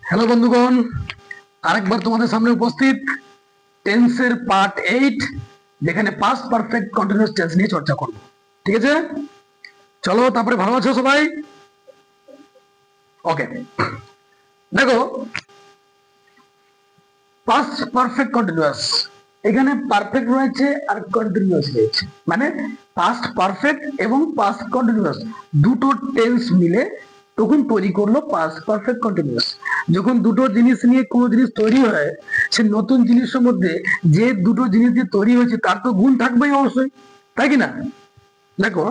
Hello বন্ধুগণ, আরেকবার তোমাদের সামনে উপস্থিত টেন্সের পার্ট 8, যেখানে পাস্ট পারফেক্ট কন্টিনিউয়াস টেন্স নিয়ে চর্চা করব। ঠিক আছে, চলো। তারপরে ভালো আছো সবাই? ওকে, দেখো, পাস্ট পারফেক্ট কন্টিনিউয়াস, এখানে পারফেক্ট রয়েছে আর কন্টিনিউয়াস রয়েছে, মানে পাস্ট পারফেক্ট এবং পাস্ট কন্টিনিউয়াস দুটো টেন্স মিলে তখন তৈরি করলো পাস্ট পারফেক্ট কন্টিনিউয়াস। যখন দুটো জিনিস নিয়ে কোনো জিনিস তৈরি হয়, সে নতুন জিনিসের মধ্যে যে দুটো জিনিস দিয়ে তৈরি হয়েছে তার তো গুণ থাকবেই অবশ্যই, তাই কি না? দেখো,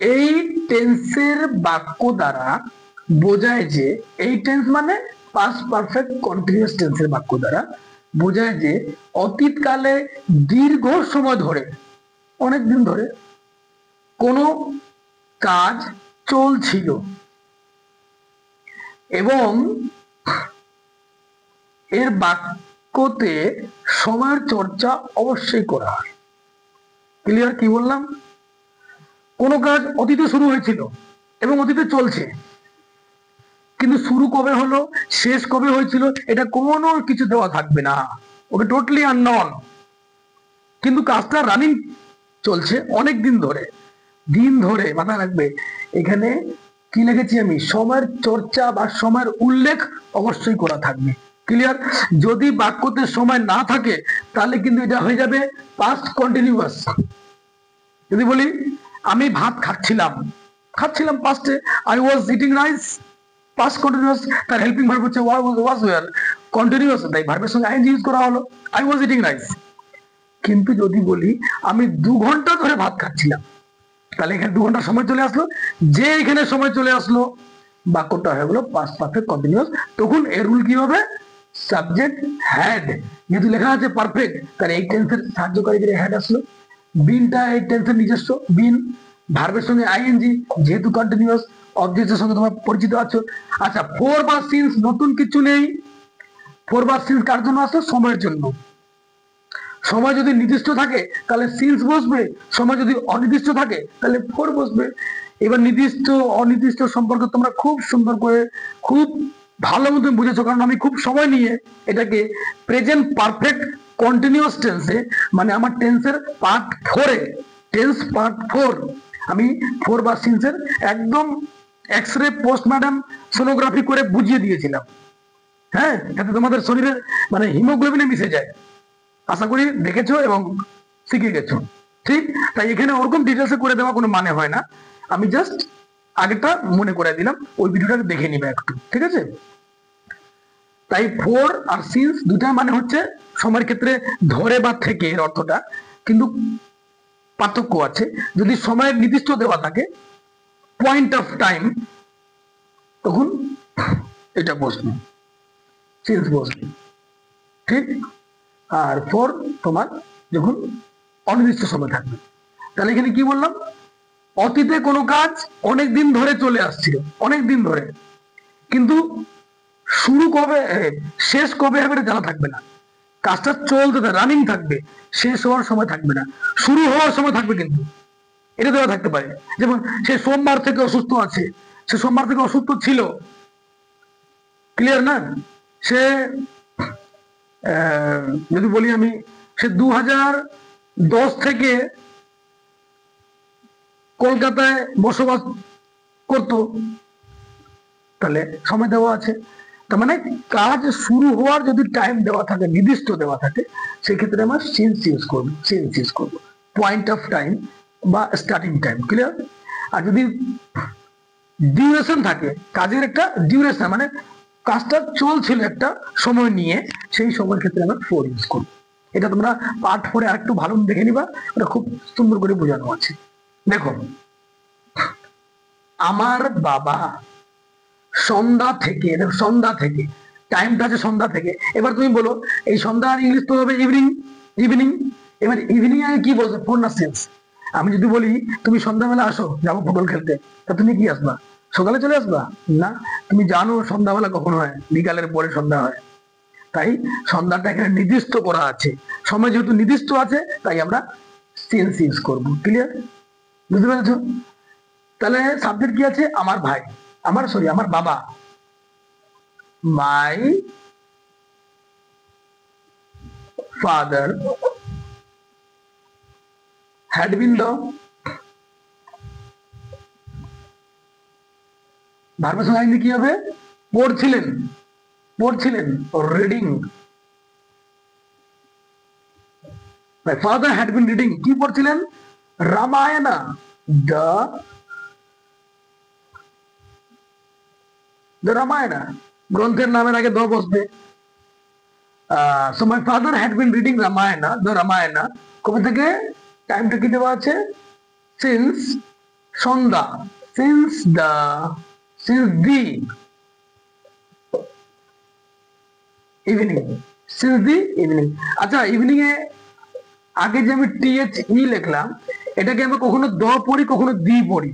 এই টেন্সের বাক্য দ্বারা বোঝায় যে, এই টেন্স মানে পাস্ট পারফেক্ট কন্টিনিউয়াস টেন্সের বাক্য দ্বারা বোঝায় যে অতীতকালে দীর্ঘ সময় ধরে, অনেক দিন ধরে কোনো কাজ চলছিল এবং এর বাক্যতে সময়ের চর্চা অবশ্যই করা হয়। ক্লিয়ার? কি বললাম? কোনো কাজ অতীতে শুরু হয়েছিল এবং অতীতে চলছে, কিন্তু শুরু কবে হলো, শেষ কবে হয়েছিল, এটা কোনো কিছু দেওয়া থাকবে না, ওকে টোটালি আননন। কিন্তু কাজটা রানিং চলছে অনেক দিন ধরে। দিন ধরে মাথায় রাখবে, এখানে কি লিখেছি আমি, সময়ের চর্চা বা সময়ের উল্লেখ অবশ্যই করা থাকবে। ক্লিয়ার? যদি বাক্যতে সময় না থাকে তাহলে কিন্তু এটা হয়ে যাবে পাস্ট কন্টিনিউয়াস। যদি বলি আমি ভাত খাচ্ছিলাম, খাচ্ছিলাম পাস্টে, I was eating rice, past continuous, তার হেল্পিং ভার্ব হচ্ছে ওয়াজ ওয়্যার, কন্টিনিউয়াস, তাই ভার্বের সঙ্গে আইএনজি ইউজ করা হলো, আই ওয়াজ ইটিং রাইস। কিন্তু যদি বলি আমি 2 ঘন্টা ধরে ভাত খাচ্ছিলাম, তাহলে এখানে 2 ঘন্টা সময় চলে আসলো, যে এখানে সময় চলে আসলো, বাক্যটা হয়ে গেলো পাস্ট পারফেক্ট কন্টিনিউয়াস। তখন এর রুল কি হবে? সাবজেক্ট হ্যাড, যেহেতু লেখা আছে পারফেক্ট, তাহলে এই টেন্সের সাহায্যকারী হ্যাড আসলো। বিনটা এই টেন্সের নিজস্ব বিন, ভার্বের সঙ্গে আইএনজি, যেহেতু কন্টিনিউয়াস, অবজেক্টের সঙ্গে তোমরা পরিচিত আছো। আচ্ছা, ফোর বা সিন্স, নতুন কিছু নেই। ফোর বা সিন্স কার জন্য আসলো? সময়ের জন্য। সময় যদি নির্দিষ্ট থাকে তাহলে সিন্স বসবে, সময় যদি অনির্দিষ্ট থাকে তাহলে ফোর বসবে। এবার নির্দিষ্ট অনির্দিষ্ট সম্পর্কে তোমরা খুব সুন্দর করে, খুব ভালো মতো বুঝেছো, কারণ আমি খুব সময় নিয়ে এটাকে প্রেজেন্ট পারফেক্ট কন্টিনিউয়াস টেন্সে, মানে আমার টেন্সের পার্ট 4-এ, টেন্স পার্ট 4, আমি ফোর বা সিন্সের একদম এক্সরে পোস্টমর্টম সোনোগ্রাফি করে বুঝিয়ে দিয়েছিলাম। হ্যাঁ, যাতে তোমাদের শরীরে মানে হিমোগ্লোবিনে মিশে যায়। আশা করি দেখেছো এবং শিখে গেছো। ঠিক, তাই এখানে ওরকম ডিটেলসে করে দেওয়া কোনো মানে হয় না, আমি জাস্ট আগেটা মনে করে দিলাম, ওই ভিডিওটাকে দেখে নিবে একটু, ঠিক আছে? তাই ফোর আর সিন্স দুটা মানে হচ্ছে সময়ের ক্ষেত্রে ধরে বা থেকে এর অর্থটা, কিন্তু পার্থক্য আছে। যদি সময়ের নির্দিষ্ট দেওয়া থাকে, পয়েন্ট অফ টাইম, তখন এটা বসবে, সিন্স বসবে। ঠিক, আর ফোর তোমার যখন অনির্দিষ্ট সময় থাকবে। তাহলে এখানে কি বললাম? অতীতে কোনো কাজ অনেক দিন ধরে চলে আসছিল, অনেক দিন ধরে, কিন্তু শুরু কবে, শেষ কবে হবে এটা জানা থাকবে না। কাজটা চলতে থাকবে, রানিং থাকবে, শেষ হওয়ার সময় থাকবে না, শুরু হওয়ার সময় থাকবে কিন্তু, এটা দেওয়া থাকতে পারে। যেমন সে সোমবার থেকে অসুস্থ আছে, সে সোমবার থেকে অসুস্থ ছিল। ক্লিয়ার না? সে যদি বলি আমি, সে 2010 থেকে কলকাতায় বসবাস করত, তাহলে সময় দেওয়া আছে। তার মানে কাজ শুরু হওয়ার যদি টাইম দেওয়া থাকে, নির্দিষ্ট দেওয়া থাকে, সেক্ষেত্রে আমরা সিন্স ইউজ করবো, সিন্স ইউজ করবো, পয়েন্ট অফ টাইম বা স্টার্টিং টাইম। ক্লিয়ার? আর যদি ডিউরেশন থাকে, কাজের একটা ডিউরেশন, মানে কাজটা চলছিল একটা সময় নিয়ে, সেই সময়ের ক্ষেত্রে আমরা ফোর ইউজ করবো। এটা তোমরা পার্ট 4-এ আরেকটু ভালো দেখে নিবা, ওটা খুব সুন্দর করে বোঝানো আছে। দেখো, আমার বাবা সন্ধ্যা থেকে, সন্ধ্যা থেকে, টাইমটা আছে সন্ধ্যা থেকে। এবার তুমি বলো এই সন্ধ্যা আর ইংলিশ তো হবে ইভিনিং, ইভিনিং। এবার ইভিনিং আগে কি বলছো? ফোর না সিন্স? আমি যদি বলি তুমি সন্ধ্যাবেলা আসো, যাবো ফুটবল খেলতে, তা তুমি কি আসবা? সকালে চলে আসবা? না, তুমি জানো সন্ধ্যাবেলা কখন হয়? বিকালের পরে সন্ধ্যা হয়। তাই সন্ধ্যাটা এখানে নির্দিষ্ট করা আছে, সময় যেহেতু নির্দিষ্ট আছে, তাই আমরা সিন্স ইউজ করবো। ক্লিয়ার? বুঝতে পেরেছো? তাহলে সাবজেক্ট কি আছে? আমার ভাই, আমার বাবা। My father had been the, ভার্বের সঙ্গে আইনজি কি হবে? পড়ছিলেন, reading. My father had been reading, কি পড়ছিলেন? রামায়ণা, দ্য রামায়ণা। গ্রন্থের নামের আগে দ বসবে। So my father had been reading Ramayana, the Ramayana. কবে থেকে? টাইমটা কি দেওয়া আছে? সিন্স সন্ধ্যা, সিন্স দি ইভিনিং, সিন্স দি ইভিনিং। আচ্ছা, ইভিনিং এ আগে যে আমি THE লিখলাম, এটাকে আমি কখনো দ পড়ি, কখনো দি পড়ি,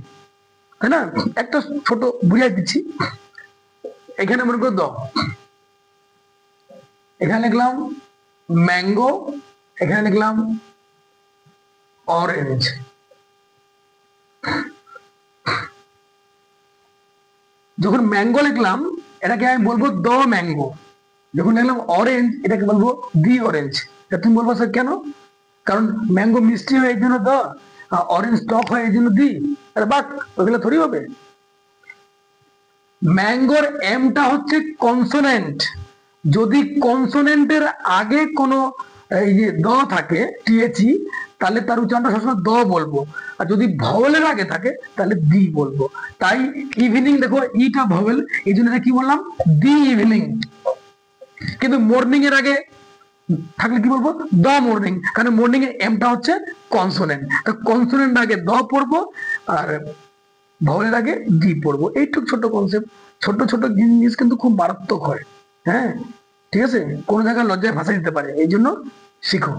তাই না? একটা ছোট বুঝাই দিচ্ছি। এখানে মনে করো দ, এখানে লিখলাম ম্যাঙ্গো, এখানে লিখলাম অরেঞ্জ। যখন ম্যাঙ্গো লিখলাম এটাকে আমি বলবো দ ম্যাঙ্গো, যখন লিখলাম অরেঞ্জ এটাকে বলবো দি অরেঞ্জ। তুমি বলবো স্যার কেন? কারণ ম্যাঙ্গো মিষ্টি হয় এই জন্য দ, আর অরেঞ্জ টক হয় এই জন্য দি। আরে বাট ওগুলো থোড়ি হবে। ম্যাঙ্গোর এমটা হচ্ছে কনসোনেন্ট। যদি কনসোনেন্টের আগে কোনো এই যে দ থাকে THE, তাহলে তার উচ্চারণটা সবসময় দ বলবো, আর যদি ভাওয়েলের আগে থাকে তাহলে দি বলবো। তাই ইভিনিং দেখো ইটা ভাওয়েল, এই জন্য কি বললাম? দি ইভিনিং। কিন্তু মর্নিং এর আগে থাকলে কি বলবো? দ মর্নিং, কারণ মর্নিং এর এমটা হচ্ছে কনসোনেন্ট। তো কনসোনেন্ট আগে দ পড়বো আর ভাওয়েলের আগে দি পড়বো। এইটুকু ছোট কনসেপ্ট, ছোট ছোট জিনিস কিন্তু খুব মারাত্মক হয়। হ্যাঁ, ঠিক আছে? কোনো জায়গায় লজ্জায় ভাষা দিতে পারে, এই জন্য শিখো।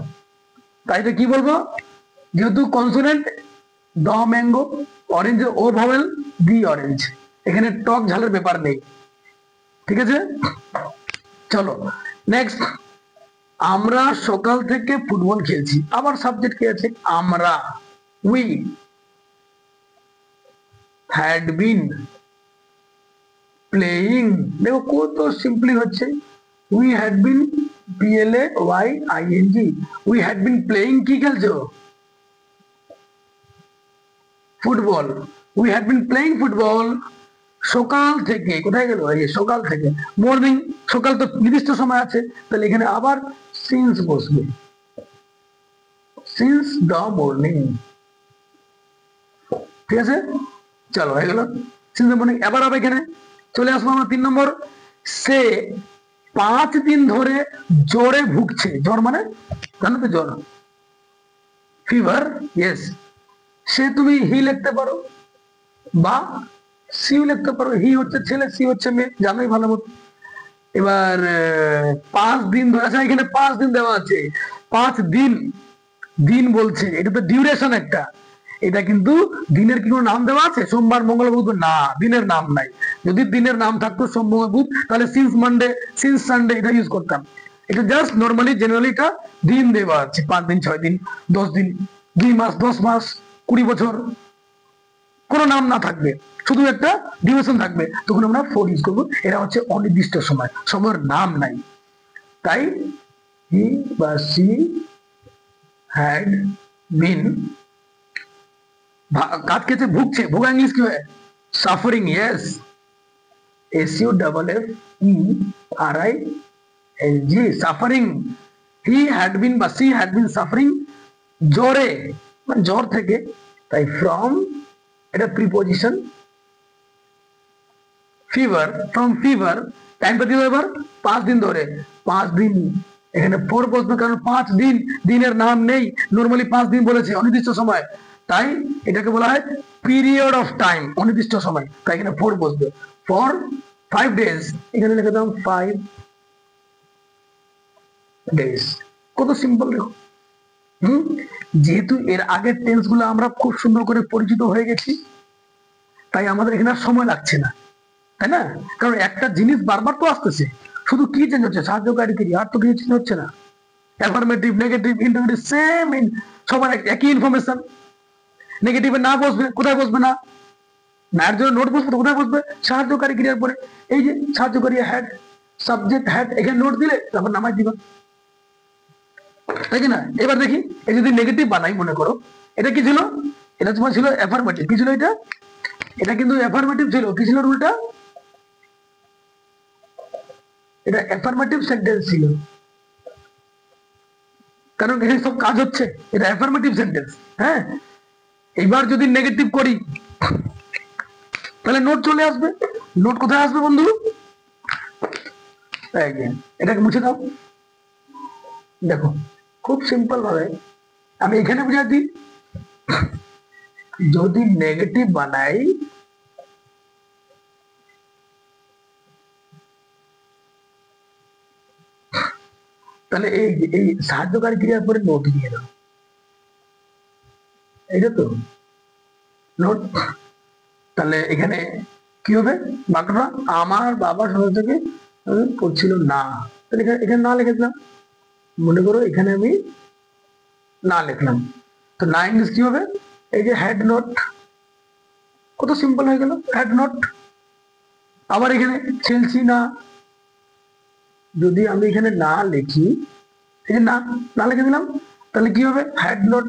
তাই তো কি বলবো? যেহেতু কনসোনেন্ট দ ম্যাঙ্গো, অরেঞ্জ ও ভাওয়েল দি অরেঞ্জ, এখানে টক ঝালের ব্যাপার নেই। ঠিক আছে, চলো নেক্সট। আমরা সকাল থেকে ফুটবল খেলছি, আবার সাবজেক্ট কি আছে? আমরা। উই হ্যাড বিন প্লেয়িং, দেখো কত সিম্পলি হচ্ছে। We had been PLAYING, we had been playing, কি খেলছো? Football. We had been playing football সকাল থেকে। কোথায় গেল? এই সকাল থেকে, মর্নিং। সকাল তো নির্দিষ্ট সময় আছে, তাহলে এখানে আবার সিন্স বসবে, সিন্স দ্য মর্নিং। ঠিক আছে, চলো হয়ে গেল সিন্স দ্য মর্নিং। এবার হবে এখানে চলে আসবো আমরা 3 নম্বর। সে 5 দিন ধরে জ্বরে ভুগছে। জ্বর মানে জানো তো, জ্বর, ফিভার। ইয়েস, সে তুমি হি লিখতে পারো বা সিও লিখতে পারো। হি হচ্ছে ছেলে, সি হচ্ছে মেয়ে, জানোই ভালো মতো। এবার 5 দিন ধরে, আচ্ছা এখানে 5 দিন দেওয়া আছে, 5 দিন, দিন বলছে, এটা তো ডিউরেশন একটা। এটা কিন্তু দিনের কি কোনো নাম দেওয়া আছে? সোমবার, মঙ্গল, বুধ? না, দিনের নাম নাই। যদি দিনের নাম থাকতো সোম, মঙ্গল, বুধ, তাহলে সিন্স মানডে, সিন্স সানডে এটা ইউজ করতাম। এটা জাস্ট নর্মালি জেনারেলি এটা দিন দেওয়া আছে, 5 দিন, 6 দিন, 10 দিন, 2 মাস, 10 মাস, 20 বছর, কোনো নাম না থাকবে, শুধু একটা ডিউরেশন থাকবে, তখন আমরা ফর ইউজ করবো। এরা হচ্ছে অনির্দিষ্ট সময়, সময়ের নাম নাই। তাই হি বা সি হ্যাড বিন, কাজ খেতে ভুগছে, ভোগা ইংলিশ কি হয়? Suffering. Yes, SUFFERING, suffering. He had been বা সি হ্যাড বিন সাফারিং জ্বরে, মানে জ্বর থেকে। তাই ফ্রম, এটা প্রিপোজিশন, ফিভার, ফ্রম ফিভার। টাইমটা দিও এবার 5 দিন ধরে, 5 দিন। এখানে ফোর বসবে, কারণ 5 দিন, দিনের নাম নেই। নর্মালি 5 দিন বলেছে, অনির্দিষ্ট সময়, তাই এটাকে বলা হয় পিরিয়ড অফ টাইম, অনির্দিষ্ট সময়। তাই এখানে ফোর বসবে। ফর 5 ডেজ, এখানে লিখে দাও 5 ডেজ। কত সিম্পল দেখো। যেহেতু এর আগের টেন্স গুলো আমরা খুব সুন্দর করে পরিচিত হয়ে গেছি, তাই আমাদের এখানে আর সময় লাগছে না, তাই না? কারণ একটা জিনিস বারবার তো আসতেছে, শুধু কি চেঞ্জ হচ্ছে? সাহায্যকারী ক্রিয়া, আর তো কিছু চেঞ্জ হচ্ছে না। অ্যাফার্মেটিভ, নেগেটিভ, ইন্টারোগেটিভ, সেম, সবার একই ইনফরমেশন। নেগেটিভে না বসবে, কোথায় বসবে? না, না এর জন্য নোট বসবে তো কোথায় বসবে? সাহায্যকারী ক্রিয়ার পরে। এই যে সাহায্যকারী হ্যাড, সাবজেক্ট হ্যাড, এখানে নোট দিলে তারপর নামাই দিবা, তাই কি না? এবার দেখি এই যদি নেগেটিভ বানাই, মনে করো এটা কি ছিল? এটা তোমার ছিল অ্যাফার্মেটিভ। কি ছিল এটা? এটা কিন্তু অ্যাফার্মেটিভ ছিল। কি ছিল রুলটা? এটা অ্যাফার্মেটিভ সেন্টেন্স ছিল, কারণ এখানে সব কাজ হচ্ছে। এটা অ্যাফার্মেটিভ সেন্টেন্স। হ্যাঁ, এবার যদি নেগেটিভ করি তাহলে নোট চলে আসবে। নোট কোথায় আসবে বন্ধু? এটাকে মুছে দাও। দেখো খুব সিম্পল ভাবে আমি এখানে বুঝাই দিই, যদি নেগেটিভ বানাই তাহলে এই সাহায্যকারী ক্রিয়ার পরে নোট দিয়ে দাও। এইটা তো নোট। তাহলে এখানে কি হবে? বাক্যটা আমার বাবা ছোট থেকে পড়ছিল না, তাহলে এখানে না লিখে দিলাম। মনে করো এখানে আমি না লিখলাম, তো না ইংলিশ কি হবে? এই যে হ্যাড নট, কত সিম্পল হয়ে গেল, হ্যাড নট। আবার এখানে চেলসি না, যদি আমি এখানে না লিখি, এই যে না লিখে দিলাম, তাহলে কি হবে? Had not.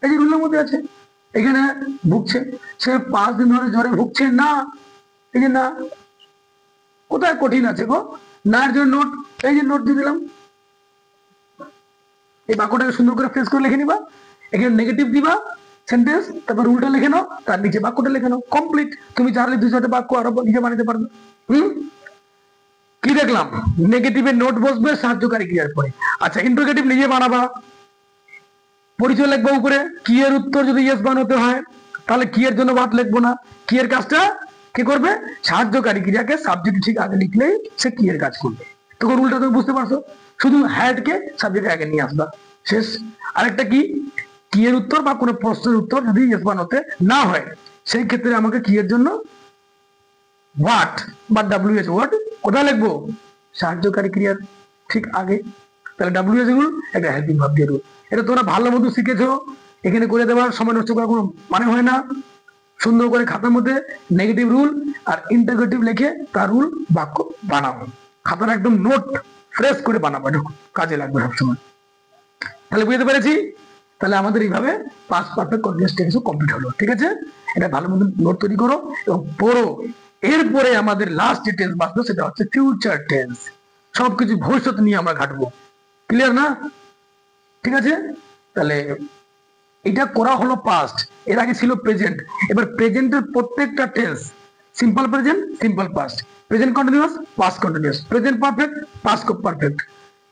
এই যে রুলের মধ্যে আছে। এখানে ভুগছে, সে 5 দিন ধরে জ্বরে ভুগছে না, এই যে না, কোথায় কঠিন আছে গো? না এর জন্য নোট, এই যে নোট দিয়ে দিলাম। এই বাক্যটাকে সুন্দর করে ফ্রেজ করে লিখে নিবা। এখানে নেগেটিভ দিবা সেন্টেন্স, তারপর রুলটা লিখে নাও, তার নিচে বাক্যটা লিখে নাও, কমপ্লিট। তুমি চাইলে 2-4টা বাক্য আরো নিজে বানাতে পারবে। কি দেখলাম? নেগেটিভে নোট বসবে সাহায্যকারী ক্রিয়ার পরে। আচ্ছা, ইন্টারোগেটিভ নিজে বানাবা। পরিচয় লিখবো উপরে, কি এর উত্তর যদি ইয়েস বানাতে হয় তাহলে কি এর জন্য বাদ লিখবো না। কি এর কাজটা কি করবে? সাহায্যকারী ক্রিয়াকে সাবজেক্ট ঠিক আগে লিখলেই সে কি এর কাজ করবে। তখন রুলটা তুমি বুঝতে পারছো, শুধু হ্যাডকে সাবজেক্ট আগে নিয়ে আসবা, শেষ। আরেকটা কি এর উত্তর বা কোনো প্রশ্নের উত্তর যদি ইয়েস বানাতে না হয়, সেই ক্ষেত্রে আমাকে কি এর জন্য হোয়াট বা WH ওয়ার্ড কোথায় লিখবো? সাহায্যকারী ক্রিয়ার ঠিক আগে। তাহলে WH রুল একটা হেল্পিং ভার্ব দিয়ে রুল। এটা তোমরা ভালো মতো শিখেছো, এখানে করে দেওয়ার সময় নষ্ট করার কোনো মানে হয় না। সুন্দর করে খাতার মধ্যে নেগেটিভ রুল আর ইন্টারোগেটিভ লিখে তার রুল বাক্য বানাবো। খাতার একদম নোট ফ্রেশ করে বানাবো, এটা কাজে লাগবে সবসময়। তাহলে বুঝতে পেরেছি? তাহলে আমাদের এইভাবে past perfect continuous tense complete হলো। ঠিক আছে, এটা ভালো মতো নোট তৈরি করো এবং পড়ো। এরপরে আমাদের লাস্ট যে টেন্স বাঁচলো সেটা হচ্ছে ফিউচার টেন্স। সবকিছু ভবিষ্যৎ নিয়ে আমরা ঘাটবো। ক্লিয়ার না? ঠিক আছে, তাহলে এটা করা হলো পাস্ট, এর আগে ছিল প্রেজেন্ট। এবার প্রেজেন্টের প্রত্যেকটা tense, simple present, simple past, present continuous, past continuous, present perfect, past perfect,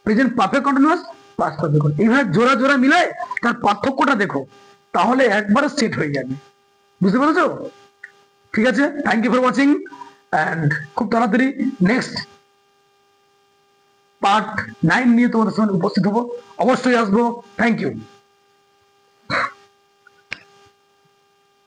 present perfect continuous, past perfect. এইভাবে জোড়া জোড়া মিলায় তার পার্থক্যটা দেখো, তাহলে একবারে সেট হয়ে যাবে। বুঝতে পেরেছো? ঠিক আছে, thank you for watching and খুব তাড়াতাড়ি নেক্সট পার্ট 9 নিয়ে তোমাদের সামনে উপস্থিত হবো। অবশ্যই আসবো। Thank you.